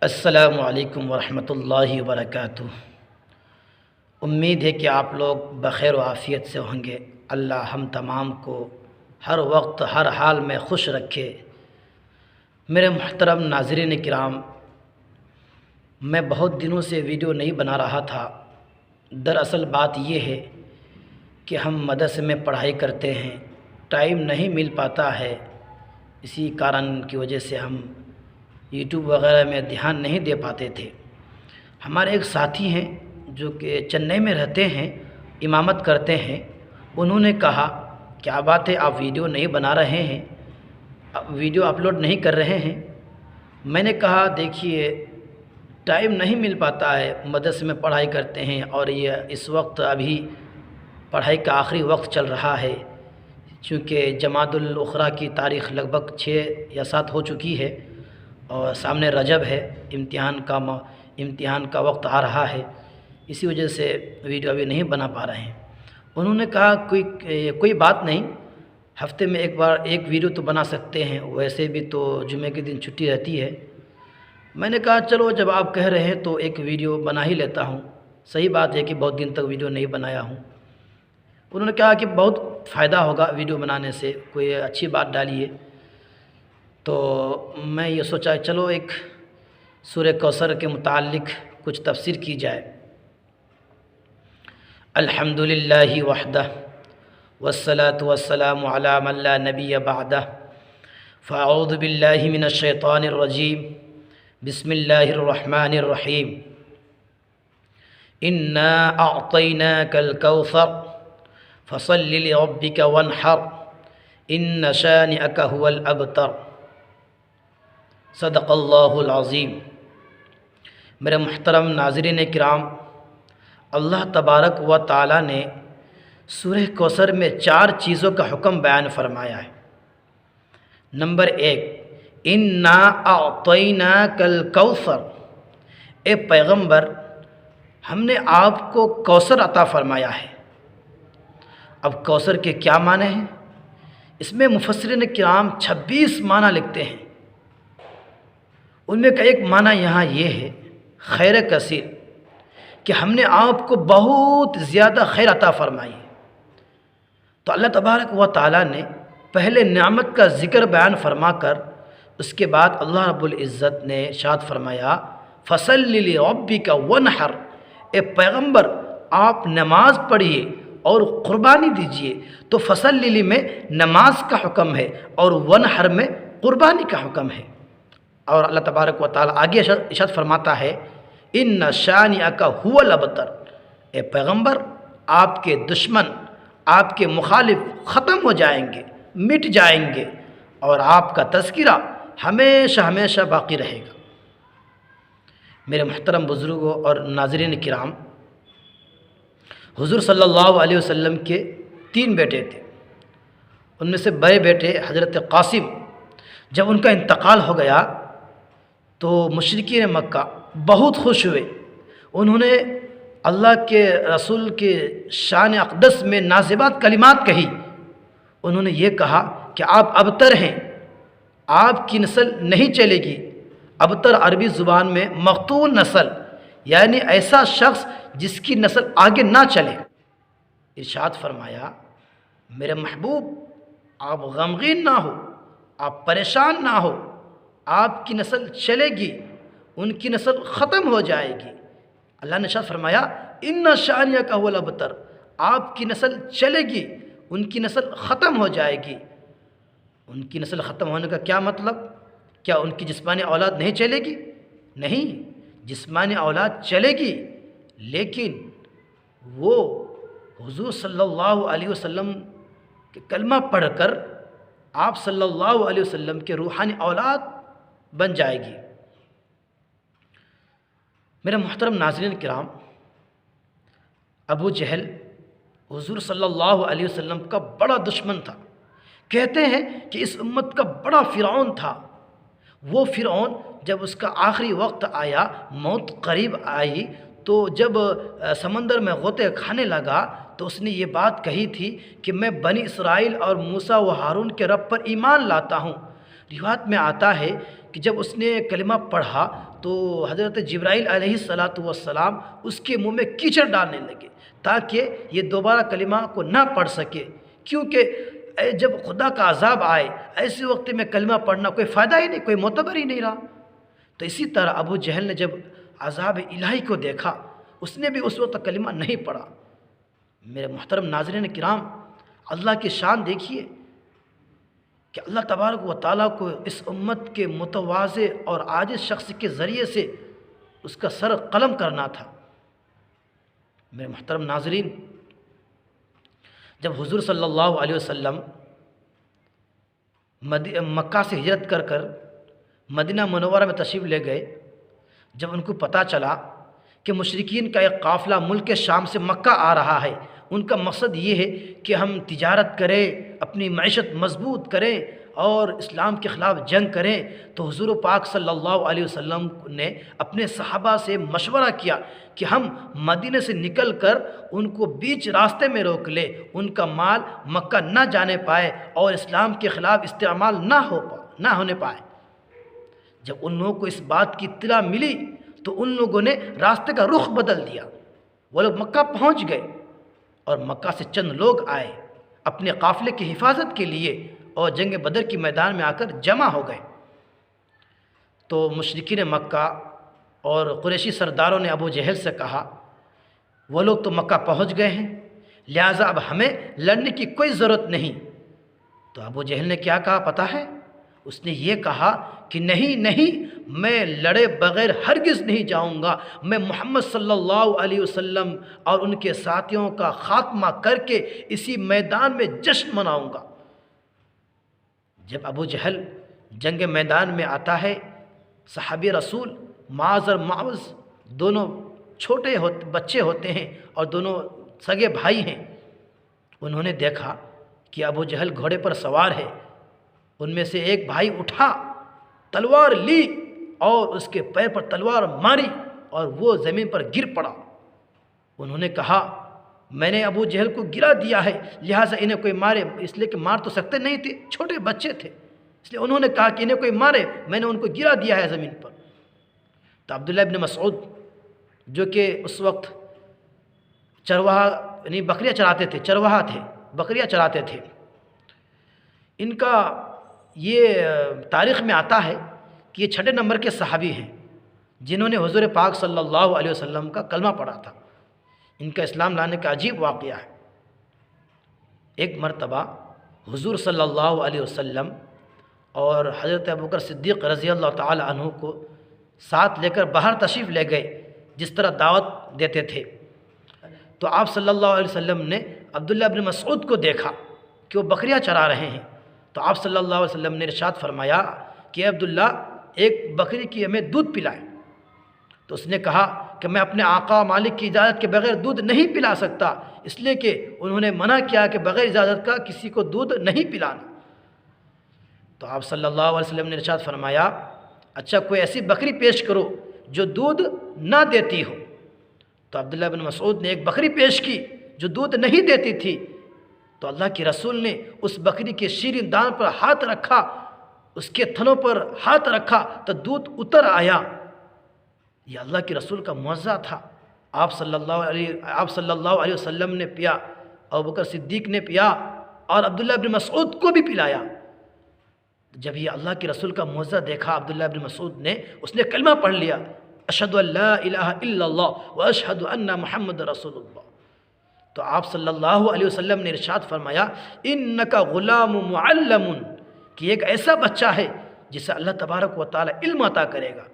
السلام علیکم ورحمۃ اللہ وبرکاتہ۔ امید ہے کہ آپ لوگ بخیر و عافیت سے ہوں گے۔ اللہ ہم تمام کو ہر وقت ہر حال میں خوش رکھے۔ میرے محترم ناظرین کرام، میں بہت دنوں سے ویڈیو نہیں بنا رہا تھا۔ دراصل بات یہ ہے کہ ہم مدرسے میں پڑھائی کرتے ہیں، ٹائم نہیں مل پاتا ہے۔ اسی کارن کی وجہ سے ہم یوٹیوب وغیرہ میں دھیان نہیں دے پاتے تھے۔ ہمارے ایک ساتھی ہیں جو کہ چنئی میں رہتے ہیں، امامت کرتے ہیں۔ انہوں نے کہا کیا بات ہے، آپ ویڈیو نہیں بنا رہے ہیں، ویڈیو اپلوڈ نہیں کر رہے ہیں؟ میں نے کہا دیکھیے ٹائم نہیں مل پاتا ہے، مدرسے میں پڑھائی کرتے ہیں اور یہ اس وقت ابھی پڑھائی کا آخری وقت چل رہا ہے، چونکہ جمادی الاخری کی تاریخ لگ بھگ 6 یا 7 ہو چکی ہے اور سامنے رجب ہے، امتحان کا وقت آ رہا ہے، اسی وجہ سے ویڈیو ابھی نہیں بنا پا رہے ہیں۔ انہوں نے کہا کوئی بات نہیں، ہفتے میں ایک بار ایک ویڈیو تو بنا سکتے ہیں، ویسے بھی تو جمعے کے دن چھٹی رہتی ہے۔ میں نے کہا چلو جب آپ کہہ رہے ہیں تو ایک ویڈیو بنا ہی لیتا ہوں۔ صحیح بات ہے کہ بہت دن تک ویڈیو نہیں بنایا ہوں۔ انہوں نے کہا کہ بہت فائدہ ہوگا ویڈیو بنانے سے، کوئی اچھی بات ڈالیے۔ تو میں یہ سوچا چلو ایک سورہ کوثر کے متعلق کچھ تفسیر کی جائے۔ الحمدللہ وحدہ والصلاة والسلام علی من لا نبی بعدہ، فاعوذ باللہ من الشیطان الرجیم، بسم اللہ الرحمن الرحیم۔ انا اعطیناک الکوثر فصل لربک وانحر ان شانئک هو الابتر۔ صدق اللہ العظیم۔ میرے محترم ناظرین کرام، اللہ تبارک و تعالی نے سورہ کوثر میں 4 چیزوں کا حکم بیان فرمایا ہے۔ نمبر 1، انا اعطیناک الکوثر، اے پیغمبر ہم نے آپ کو کوثر عطا فرمایا ہے۔ اب کوثر کے کیا معنی ہیں؟ اس میں مفسرین کرام 26 معنی لکھتے ہیں۔ ان میں کا ایک معنی یہاں یہ ہے خیر کثیر، کہ ہم نے آپ کو بہت زیادہ خیر عطا فرمائی ہے۔ تو اللہ تبارک و تعالیٰ نے پہلے نعمت کا ذکر بیان فرما کر اس کے بعد اللہ رب العزت نے ارشاد فرمایا فصل لربک وانحر، اے پیغمبر آپ نماز پڑھیے اور قربانی دیجیے۔ تو فصل للی میں نماز کا حکم ہے اور وانحر میں قربانی کا حکم ہے۔ اور اللہ تبارک و تعالیٰ آگے ارشاد فرماتا ہے ان شانئک هو الابتر، اے پیغمبر آپ کے دشمن، آپ کے مخالف ختم ہو جائیں گے، مٹ جائیں گے اور آپ کا تذکرہ ہمیشہ ہمیشہ باقی رہے گا۔ میرے محترم بزرگوں اور ناظرین کرام، حضور صلی اللہ علیہ وسلم کے 3 بیٹے تھے۔ ان میں سے بڑے بیٹے حضرت قاسم، جب ان کا انتقال ہو گیا تو مشرکین مکہ بہت خوش ہوئے۔ انہوں نے اللہ کے رسول کے شان اقدس میں نازبات کلمات کہی۔ انہوں نے یہ کہا کہ آپ ابتر ہیں، آپ کی نسل نہیں چلے گی۔ ابتر عربی زبان میں مقتول نسل، یعنی ایسا شخص جس کی نسل آگے نہ چلے۔ ارشاد فرمایا میرے محبوب آپ غمگین نہ ہو، آپ پریشان نہ ہو، آپ کی نسل چلے گی، ان کی نسل ختم ہو جائے گی۔ اللہ نے ارشاد فرمایا ان شانئک هو الابتر، آپ کی نسل چلے گی، ان کی نسل ختم ہو جائے گی۔ ان کی نسل ختم ہونے کا کیا مطلب؟ کیا ان کی جسمانی اولاد نہیں چلے گی؟ نہیں، جسمانی اولاد چلے گی، لیکن وہ حضور صلی اللہ علیہ وسلم کے کلمہ پڑھ کر آپ صلی اللہ علیہ وسلم کے روحانی اولاد بن جائے گی۔ میرے محترم ناظرین کرام، ابو جہل حضور صلی اللہ علیہ وسلم کا بڑا دشمن تھا۔ کہتے ہیں کہ اس امت کا بڑا فرعون تھا۔ وہ فرعون جب اس کا آخری وقت آیا، موت قریب آئی، تو جب سمندر میں غوطے کھانے لگا تو اس نے یہ بات کہی تھی کہ میں بنی اسرائیل اور موسیٰ و ہارون کے رب پر ایمان لاتا ہوں۔ روایت میں آتا ہے کہ جب اس نے کلمہ پڑھا تو حضرت جبرائیل علیہ الصلاۃ والسلام اس کے منہ میں کیچڑ ڈالنے لگے تاکہ یہ دوبارہ کلمہ کو نہ پڑھ سکے، کیونکہ جب خدا کا عذاب آئے ایسے وقت میں کلمہ پڑھنا کوئی فائدہ ہی نہیں، کوئی معتبر ہی نہیں رہا۔ تو اسی طرح ابو جہل نے جب عذاب الہی کو دیکھا اس نے بھی اس وقت کلمہ نہیں پڑھا۔ میرے محترم ناظرین کرام، اللہ کی شان دیکھیے کہ اللہ تبارک و تعالیٰ کو اس امت کے متواضع اور عاجز شخص کے ذریعے سے اس کا سر قلم کرنا تھا۔ میرے محترم ناظرین، جب حضور صلی اللہ علیہ وسلم مکہ سے ہجرت کر مدینہ منورہ میں تشریف لے گئے، جب ان کو پتہ چلا کہ مشرکین کا ایک قافلہ ملک شام سے مکہ آ رہا ہے، ان کا مقصد یہ ہے کہ ہم تجارت کریں، اپنی معیشت مضبوط کریں اور اسلام کے خلاف جنگ کریں، تو حضور پاک صلی اللہ علیہ وسلم نے اپنے صحابہ سے مشورہ کیا کہ ہم مدینے سے نکل کر ان کو بیچ راستے میں روک لیں، ان کا مال مکہ نہ جانے پائے اور اسلام کے خلاف استعمال نہ ہونے پائے۔ جب ان لوگوں کو اس بات کی اطلاع ملی تو ان لوگوں نے راستے کا رخ بدل دیا، وہ لوگ مکہ پہنچ گئے اور مکہ سے چند لوگ آئے اپنے قافلے کی حفاظت کے لیے اور جنگ بدر کی میدان میں آ کر جمع ہو گئے۔ تو مشرکین مکہ اور قریشی سرداروں نے ابو جہل سے کہا وہ لوگ تو مکہ پہنچ گئے ہیں، لہٰذا اب ہمیں لڑنے کی کوئی ضرورت نہیں۔ تو ابو جہل نے کیا کہا پتہ ہے؟ اس نے یہ کہا کہ نہیں، میں لڑے بغیر ہرگز نہیں جاؤں گا، میں محمد صلی اللہ علیہ وسلم اور ان کے ساتھیوں کا خاتمہ کر کے اسی میدان میں جشن مناؤں گا۔ جب ابو جہل جنگ میدان میں آتا ہے، صحابی رسول معاذ اور معوذ دونوں چھوٹے بچے ہوتے ہیں اور دونوں سگے بھائی ہیں، انہوں نے دیکھا کہ ابو جہل گھوڑے پر سوار ہے۔ ان میں سے ایک بھائی اٹھا، تلوار لی اور اس کے پیر پر تلوار ماری اور وہ زمین پر گر پڑا۔ انہوں نے کہا میں نے ابو جہل کو گرا دیا ہے، لہٰذا انہیں کوئی مارے، اس لیے کہ مار تو سکتے نہیں تھے، چھوٹے بچے تھے، اس لیے انہوں نے کہا کہ انہیں کوئی مارے، میں نے ان کو گرا دیا ہے زمین پر۔ تو عبداللہ ابن مسعود جو کہ اس وقت چرواہا یعنی بکریاں چراتے تھے، چرواہا تھے، بکریاں چراتے تھے، ان کا یہ تاریخ میں آتا ہے کہ یہ 6 نمبر کے صحابی ہیں جنہوں نے حضور پاک صلی اللہ علیہ وسلم کا کلمہ پڑھا تھا۔ ان کا اسلام لانے کا عجیب واقعہ ہے۔ ایک مرتبہ حضور صلی اللہ علیہ وسلم اور حضرت ابوبکر صدیق رضی اللہ تعالی عنہ کو ساتھ لے کر باہر تشریف لے گئے، جس طرح دعوت دیتے تھے۔ تو آپ صلی اللہ علیہ وسلم نے عبداللہ ابن مسعود کو دیکھا کہ وہ بکریاں چرا رہے ہیں، تو آپ صلی اللہ علیہ وسلم نے ارشاد فرمایا کہ عبداللہ ایک بکری کی ہمیں دودھ پلائیں۔ تو اس نے کہا کہ میں اپنے آقا مالک کی اجازت کے بغیر دودھ نہیں پلا سکتا، اس لیے کہ انہوں نے منع کیا کہ بغیر اجازت کا کسی کو دودھ نہیں پلانا۔ تو آپ صلی اللہ علیہ وسلم نے ارشاد فرمایا اچھا کوئی ایسی بکری پیش کرو جو دودھ نہ دیتی ہو۔ تو عبداللہ بن مسعود نے ایک بکری پیش کی جو دودھ نہیں دیتی تھی، تو اللہ کے رسول نے اس بکری کے شیرین دان پر ہاتھ رکھا، اس کے تھنوں پر ہاتھ رکھا تو دودھ اتر آیا۔ یہ اللہ کے رسول کا معجزہ تھا۔ آپ صلی اللہ علیہ وسلم نے پیا، ابوبکر صدیق نے پیا اور عبداللہ بن مسعود کو بھی پلایا۔ جب یہ اللہ کے رسول کا معجزہ دیکھا عبداللہ بن مسعود نے، اس نے کلمہ پڑھ لیا، اشہد ان لا الہ الا اللہ واشہد ان محمد رسول اللہ۔ تو آپ صلی اللہ علیہ وسلم نے ارشاد فرمایا انک غلام معلم، کہ ایک ایسا بچہ ہے جسے اللہ تبارک و تعالی علم عطا کرے گا۔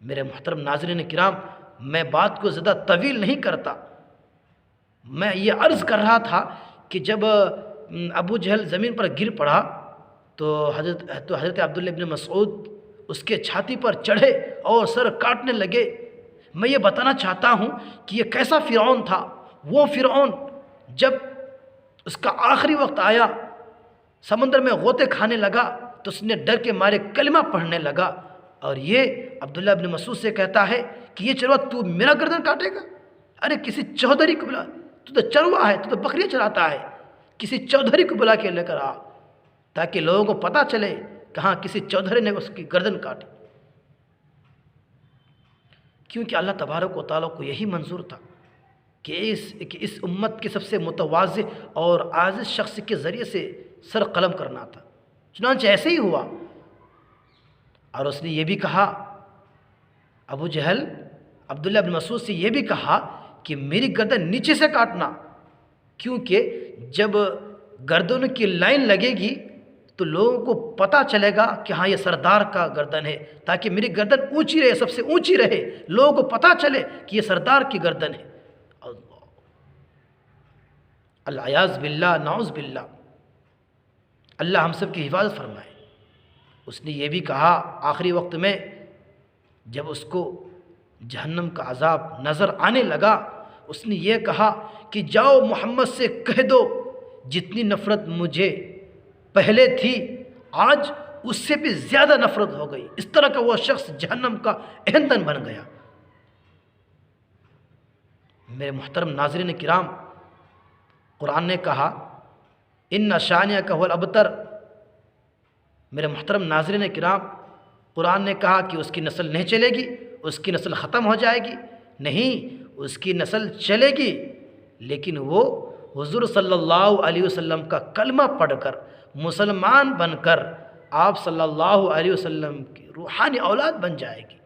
میرے محترم ناظرین کرام، میں بات کو زیادہ طویل نہیں کرتا، میں یہ عرض کر رہا تھا کہ جب ابو جہل زمین پر گر پڑا تو حضرت عبداللہ بن مسعود اس کے چھاتی پر چڑھے اور سر کاٹنے لگے۔ میں یہ بتانا چاہتا ہوں کہ یہ کیسا فرعون تھا۔ وہ فرعون جب اس کا آخری وقت آیا، سمندر میں غوطے کھانے لگا تو اس نے ڈر کے مارے کلمہ پڑھنے لگا، اور یہ عبداللہ بن مسعود سے کہتا ہے کہ یہ چروا تو میرا گردن کاٹے گا؟ ارے کسی چودھری کو بلا، تو چروا ہے، تو بکریاں چراتا ہے، کسی چودھری کو بلا کے لے کر آ، تاکہ لوگوں کو پتہ چلے کہاں کسی چودھری نے اس کی گردن کاٹی، کیونکہ اللہ تبارک و تعالیٰ کو یہی منظور تھا کہ اس امت کے سب سے متواضع اور عاجز شخص کے ذریعے سے سر قلم کرنا تھا۔ چنانچہ ایسے ہی ہوا، اور اس نے یہ بھی کہا، ابو جہل عبداللہ بن مسعود سے یہ بھی کہا کہ میری گردن نیچے سے کاٹنا، کیونکہ جب گردن کی لائن لگے گی تو لوگوں کو پتہ چلے گا کہ ہاں یہ سردار کا گردن ہے، تاکہ میری گردن اونچی رہے، سب سے اونچی رہے، لوگوں کو پتہ چلے کہ یہ سردار کی گردن ہے۔ العیاذ باللہ، نعوذ باللہ، اللہ ہم سب کی حفاظت فرمائے۔ اس نے یہ بھی کہا آخری وقت میں جب اس کو جہنم کا عذاب نظر آنے لگا، اس نے یہ کہا کہ جاؤ محمد سے کہہ دو جتنی نفرت مجھے پہلے تھی آج اس سے بھی زیادہ نفرت ہو گئی۔ اس طرح کا وہ شخص جہنم کا ایندھن بن گیا۔ میرے محترم ناظرین کرام، قرآن نے کہا ان شانئک هو الابتر۔ میرے محترم ناظرین کرام، قرآن نے کہا کہ اس کی نسل نہیں چلے گی، اس کی نسل ختم ہو جائے گی؟ نہیں، اس کی نسل چلے گی، لیکن وہ حضور صلی اللہ علیہ وسلم کا کلمہ پڑھ کر مسلمان بن کر آپ صلی اللہ علیہ وسلم کی روحانی اولاد بن جائے گی۔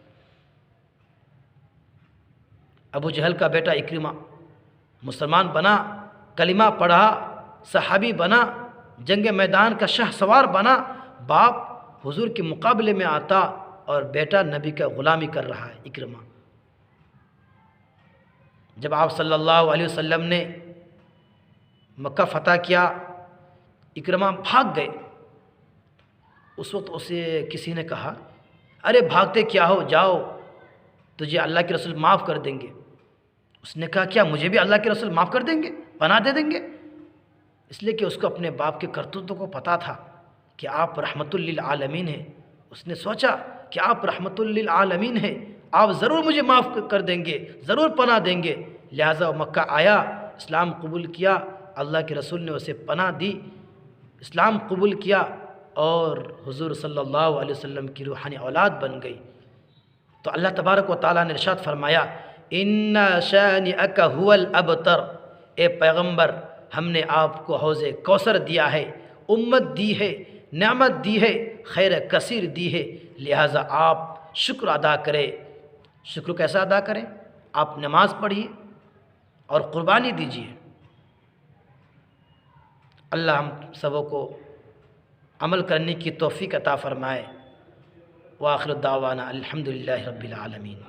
ابو جہل کا بیٹا اکرمہ مسلمان بنا، کلمہ پڑھا، صحابی بنا، جنگ میدان کا شہ سوار بنا، باپ حضور کے مقابلے میں آتا اور بیٹا نبی کا غلامی کر رہا ہے اکرمہ۔ جب آپ صلی اللہ علیہ وسلم نے مکہ فتح کیا، اکرمہ بھاگ گئے۔ اس وقت اسے کسی نے کہا ارے بھاگتے کیا ہو، جاؤ تجھے اللہ کے رسول معاف کر دیں گے۔ اس نے کہا کیا مجھے بھی اللہ کے رسول معاف کر دیں گے، پناہ دے دیں گے؟ اس لیے کہ اس کو اپنے باپ کے کرتوتوں کو پتہ تھا کہ آپ رحمت للعالمین ہیں۔ اس نے سوچا کہ آپ رحمت للعالمین ہیں، آپ ضرور مجھے معاف کر دیں گے، ضرور پناہ دیں گے۔ لہٰذا وہ مکہ آیا، اسلام قبول کیا، اللہ کے رسول نے اسے پناہ دی، اسلام قبول کیا، اور حضور صلی اللہ علیہ وسلم کی روحانی اولاد بن گئی۔ تو اللہ تبارک و تعالیٰ نے ارشاد فرمایا ان شانئک هو الابتر، اے پیغمبر ہم نے آپ کو حوض کوثر دیا ہے، امت دی ہے، نعمت دی ہے، خیر کثیر دی ہے، لہٰذا آپ شکر ادا کریں۔ شکر کیسا ادا کریں؟ آپ نماز پڑھیے اور قربانی دیجیے۔ اللہ ہم سبوں کو عمل کرنے کی توفیق عطا فرمائے۔ وآخر دعوانا الحمدللہ رب العالمین۔